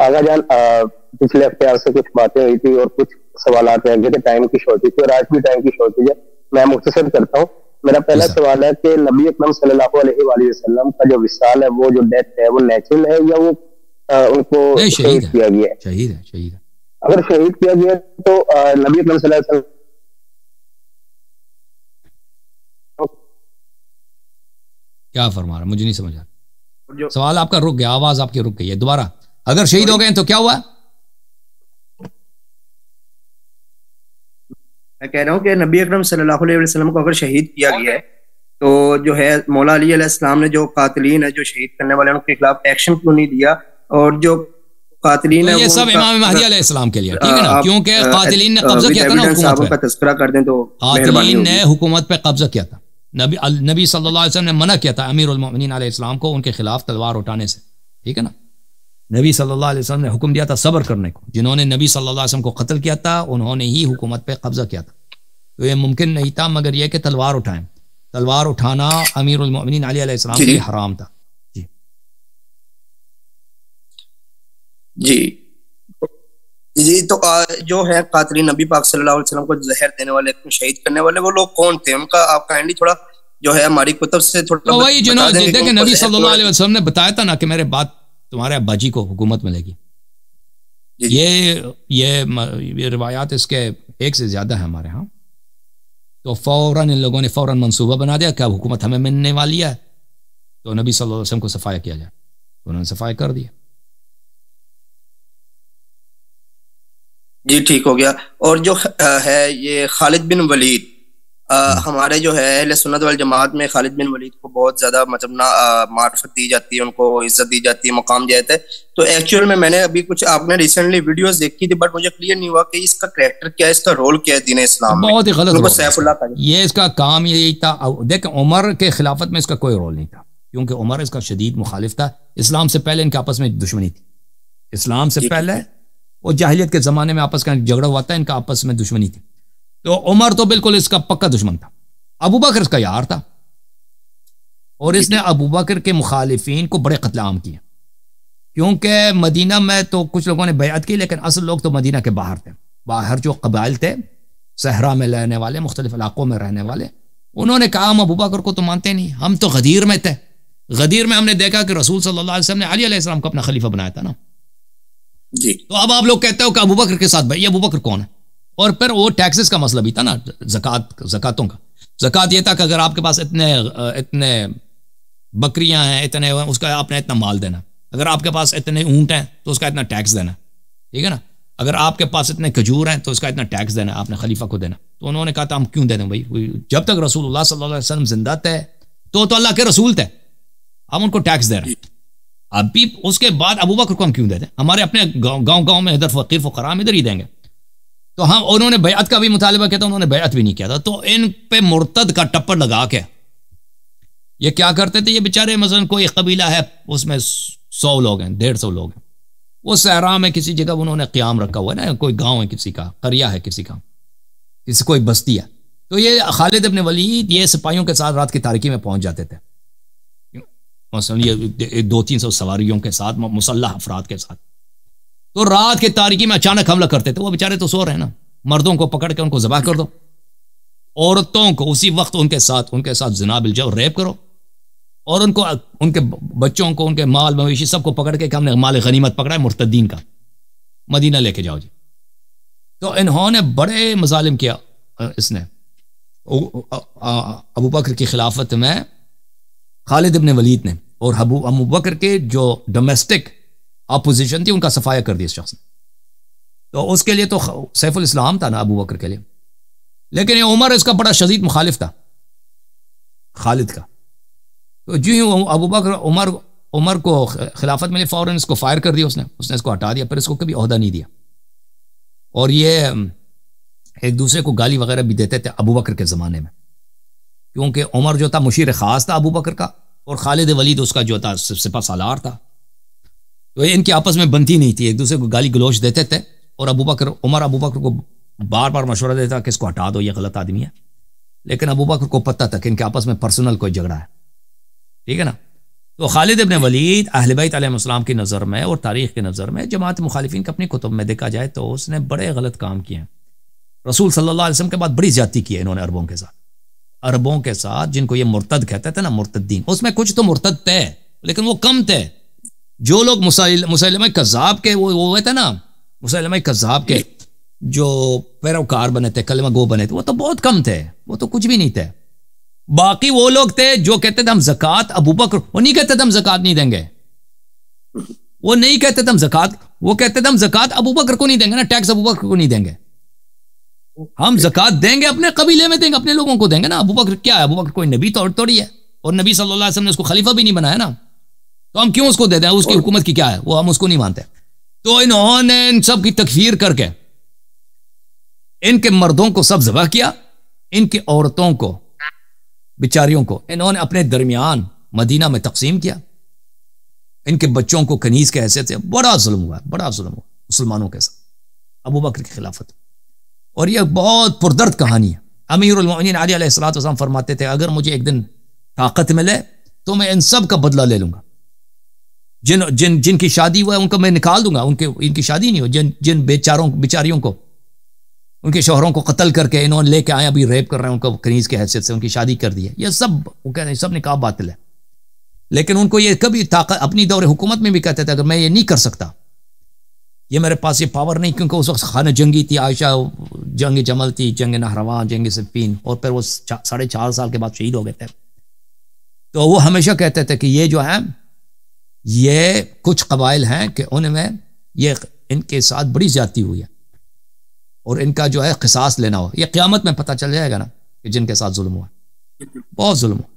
آغا جان پچھلے ہفتے آپ سے کچھ باتیں ہوئی تھی اور کچھ سوالات رہ گئے تھے، ٹائم کی شارٹیج تھی اور آج بھی ٹائم کی شارٹیج ہے. میں مختصر کرتا ہوں. میرا پہلا سوال ہے کہ نبی اکرم صلی اللہ علیہ وآلہ وسلم کا جو وصال ہے، وہ جو ڈیتھ ہے، وہ نیچرل ہے یا وہ ان کو شہید کیا گیا ہے؟ شہید ہے. شہید ہے. اگر شہید کیا گیا تو نبی اکرم صلی اللہ علیہ وسلم کیا فرما رہا؟ مجھے نہیں سمجھ آ، سوال آپ کا رک گیا، آواز آپ کی رک گئی ہے. دوبارہ اگر شہید ہو گئے تو کیا ہوا؟ میں کہہ رہا ہوں کہ نبی اکرم صلی اللہ علیہ وسلم کو اگر شہید کیا گیا ہے تو جو ہے مولا علی علیہ السلام نے جو قاتلین ہے، جو شہید کرنے والے، ان کے خلاف ایکشن کیوں نہیں دیا؟ اور جو قاتلین ہے یہ سب امام مہدی علیہ السلام کے لیے، ٹھیک ہے نا، کیونکہ قاتلین نے قبضہ کیا تھا نا حکومت پہ. تذکرہ کر دیں تو قاتلین نے حکومت پہ قبضہ کیا تھا. نبی صلی اللہ علیہ وسلم نے منع کیا تھا امیر المؤمنین علیہ السلام کو ان کے خلاف تلوار اٹھانے سے، ٹھیک ہے نا. نبی صلی اللہ علیہ وسلم نے حکم دیا تھا صبر کرنے کو. جنہوں نے نبی صلی اللہ علیہ وسلم کو قتل کیا تھا انہوں نے ہی حکومت پہ قبضہ کیا تھا. تو یہ ممکن نہیں تھا مگر یہ کہ تلوار اٹھائیں. تلوار اٹھانا امیر المؤمنین علی علیہ السلام کے لیے حرام تھا. جی تو جو ہے قاتلین نبی پاک صلی اللہ علیہ وسلم کو زہر دینے والے، شہید کرنے والے، وہ لوگ کون تھے؟ ان کا آپ کائنڈلی تھوڑا جو ہے ہماری کتب سے تھوڑا وہی جنہوں نے دیکھیں نبی صلی اللہ علیہ وسلم نے بتایا تھا نا کہ میرے بعد تمہارے ابا جی کو حکومت ملے گی. یہ روایات اس کے ایک سے زیادہ ہیں ہمارے ہاں. تو فوراً ان لوگوں نے فوراً منصوبہ بنا دیا کہ حکومت ہمیں ملنے والی ہے تو نبی صلی اللہ علیہ وسلم کو صفایا کیا جائے. انہوں نے صفایا کر دیا. جی ٹھیک ہو گیا. اور جو ہے یہ خالد بن ولید، ہمارے جو ہے اہل سنت والجماعت میں خالد بن ولید کو بہت زیادہ مطلب معرفت دی جاتی ہے، ان کو عزت دی جاتی ہے، مقام دیا جاتا ہے. تو ایکچوئل میں نے ابھی کچھ آپ نے ریسنٹلی ویڈیوز دیکھی تھی بٹ مجھے کلیئر نہیں ہوا کہ اس کا کریکٹر کیا ہے، اس کا رول کیا ہے دین اسلام میں. بہت ہی غلط سیف اللہ کا یہ اس کا کام یہی تھا. دیکھ عمر کے خلافت میں اس کا کوئی رول نہیں تھا کیونکہ عمر اس کا شدید مخالف تھا. اسلام سے پہلے ان کے آپس میں دشمنی تھی. اسلام سے پہلے وہ جاہلیت کے زمانے میں آپس کا جھگڑا ہوا تھا، ان کا آپس میں دشمنی تھی. تو عمر تو بالکل اس کا پکا دشمن تھا. ابو بکر اس کا یار تھا اور اس نے ابو بکر کے مخالفین کو بڑے قتل عام کیے کیونکہ مدینہ میں تو کچھ لوگوں نے بیعت کی لیکن اصل لوگ تو مدینہ کے باہر تھے. باہر جو قبائل تھے صحرا میں رہنے والے، مختلف علاقوں میں رہنے والے، انہوں نے کہا ہم ابو بکر کو تو مانتے نہیں، ہم تو غدیر میں تھے. غدیر میں ہم نے دیکھا کہ رسول صلی اللہ علیہ وسلم نے علی علیہ السلام کو اپنا خلیفہ بنایا تھا نا. جی تو اب آپ لوگ کہتے ہو کہ ابو بکر کے ساتھ بھائی ابو بکر کون ہے؟ اور پھر وہ ٹیکسز کا مسئلہ بھی تھا نا، زکاتوں کا. زکات یہ تھا کہ اگر آپ کے پاس اتنے بکریاں ہیں، اتنے اس کا آپ نے اتنا مال دینا. اگر آپ کے پاس اتنے اونٹ ہیں تو اس کا اتنا ٹیکس دینا، ٹھیک ہے نا. اگر آپ کے پاس اتنے کھجور ہیں تو اس کا اتنا ٹیکس دینا، آپ نے خلیفہ کو دینا. تو انہوں نے کہا تھا ہم کیوں دے دیں بھائی، جب تک رسول اللہ صلی اللہ علیہ وسلم زندہ تھے تو اللہ کے رسول تھے، ہم ان کو ٹیکس دے رہے ہیں. اب بھی اس کے بعد ابو بکر کو ہم کیوں دے دیں؟ ہمارے اپنے گاؤں میں ادھر فقیر فقراء ہم ادھر ہی دیں گے. تو ہم انہوں نے بیعت کا بھی مطالبہ کیا تھا، انہوں نے بیعت بھی نہیں کیا تھا. تو ان پہ مرتد کا ٹپڑ لگا کے یہ کیا کرتے تھے، یہ بیچارے مثلا کوئی قبیلہ ہے اس میں 100 لوگ ہیں، 150 لوگ ہیں، وہ صحرا میں کسی جگہ انہوں نے قیام رکھا ہوا ہے نا، کوئی گاؤں ہے کسی کا، قریہ ہے کسی کا، کسی کوئی بستی ہے. تو یہ خالد ابن ولید یہ سپاہیوں کے ساتھ رات کی تاریکی میں پہنچ جاتے تھے، مثلا یہ 200-300 سواریوں کے ساتھ، مسلح افراد کے ساتھ. تو رات کے تاریکی میں اچانک حملہ کرتے تھے. وہ بیچارے تو سو رہے ہیں نا، مردوں کو پکڑ کے ان کو ذبح کر دو، عورتوں کو اسی وقت ان کے ساتھ زنا بالجو ریپ کرو، اور ان کے بچوں کو، ان کے مال مویشی سب کو پکڑ کے کہ ہم نے مال غنیمت پکڑا ہے مرتدین کا، مدینہ لے کے جاؤ جی. تو انہوں نے بڑے مظالم کیا. اس نے ابو بکر کی خلافت میں خالد ابن ولید نے، اور ابو بکر کے جو ڈومیسٹک اپوزیشن تھی ان کا صفایا کر دیا اس شخص نے. تو اس کے لیے تو سیف الاسلام تھا نا ابو بکر کے لیے. لیکن یہ عمر اس کا بڑا شدید مخالف تھا خالد کا. تو جو ہی ابو بکر عمر کو خلافت ملی فوراً اس کو فائر کر دیا، اس نے اس کو ہٹا دیا، پھر اس کو کبھی عہدہ نہیں دیا. اور یہ ایک دوسرے کو گالی وغیرہ بھی دیتے تھے ابو بکر کے زمانے میں، کیونکہ عمر جو تھا مشیر خاص تھا ابو بکر کا، اور خالد ولید اس کا جو تھا سپہ سالار تھا. تو ان کی آپس میں بنتی نہیں تھی، ایک دوسرے کو گالی گلوچ دیتے تھے. اور عمر ابو بکر کو بار بار مشورہ دیتا کہ اس کو ہٹا دو، یہ غلط آدمی ہے. لیکن ابو بکر کو پتہ تھا کہ ان کے آپس میں پرسنل کوئی جھگڑا ہے، ٹھیک ہے نا. تو خالد ابن ولید اہل بیت علیہ السلام کی نظر میں اور تاریخ کی نظر میں جماعت مخالفین کے اپنی کتب میں دیکھا جائے تو اس نے بڑے غلط کام کیے ہیں. رسول صلی اللہ علیہ وسلم کے بعد بڑی زیادتی کی ہے انہوں نے عربوں کے ساتھ. عربوں کے ساتھ جن کو یہ مرتد کہتے تھے نا، مرتدین، اس میں کچھ تو مرتد تھے لیکن وہ کم تھے. جو لوگ مسیلمہ کذاب کے وہ ہوئے تھے نا، مسیلمہ کذاب کے جو پیروکار بنے تھے، کلمہ گو بنے تھے، وہ تو بہت کم تھے، وہ تو کچھ بھی نہیں تھے. باقی وہ لوگ تھے جو کہتے تھے ہم زکوٰۃ ابوبکر، وہ نہیں کہتے تھے ہم زکوٰۃ نہیں دیں گے، وہ نہیں کہتے تھے ہم زکوٰۃ، وہ کہتے تھے ہم زکوٰۃ ابوبکر کو نہیں دیں گے نا، ٹیکس ابوبکر کو نہیں دیں گے، ہم زکوٰۃ دیں گے اپنے قبیلے میں دیں گے، اپنے لوگوں کو دیں گے نا. ابوبکر کیا ہے؟ ابوبکر کوئی نبی توڑی ہے، اور نبی صلی اللہ علیہ وسلم نے اس کو خلیفہ بھی نہیں بنایا نا، تو ہم کیوں اس کو دے دیں؟ اس کی حکومت کی کیا ہے؟ وہ ہم اس کو نہیں مانتے. تو انہوں نے ان سب کی تکفیر کر کے ان کے مردوں کو سب ذبح کیا، ان کی عورتوں کو، بیچاریوں کو انہوں نے اپنے درمیان مدینہ میں تقسیم کیا، ان کے بچوں کو کنیز کے حیثیت سے. بڑا ظلم ہوا، بڑا ظلم ہوا مسلمانوں کے ساتھ ابو بکر کی خلافت. اور یہ بہت پردرد کہانی ہے. امیر المؤمنین علی علیہ السلام فرماتے تھے اگر مجھے ایک دن طاقت ملے تو میں ان سب کا بدلہ لے لوں گا. جن کی شادی ہوا ہے ان کو میں نکال دوں گا، ان کی شادی نہیں ہو، جن بیچاریوں کو ان کے شوہروں کو قتل کر کے انہوں نے لے کے آئے، ابھی ریپ کر رہے ہیں ان کو کنیز کے حیثیت سے، ان کی شادی کر دی ہے. یہ سب وہ کہہ رہے ہیں سب نکاح باطل ہے. لیکن ان کو یہ کبھی طاقت، اپنی دور حکومت میں بھی کہتے تھے اگر میں یہ نہیں کر سکتا، یہ میرے پاس یہ پاور نہیں، کیونکہ اس وقت خانہ جنگی تھی، عائشہ جنگ جمل تھی، جنگ نہروان، جنگ صفین، اور پھر وہ 4.5 سال کے بعد شہید ہو گئے تھے. تو وہ ہمیشہ کہتے تھے کہ یہ جو ہے یہ کچھ قبائل ہیں کہ ان میں یہ ان کے ساتھ بڑی زیادتی ہوئی ہے اور ان کا جو ہے قصاص لینا ہو. یہ قیامت میں پتہ چل جائے گا نا کہ جن کے ساتھ ظلم ہوا، بہت ظلم ہوا.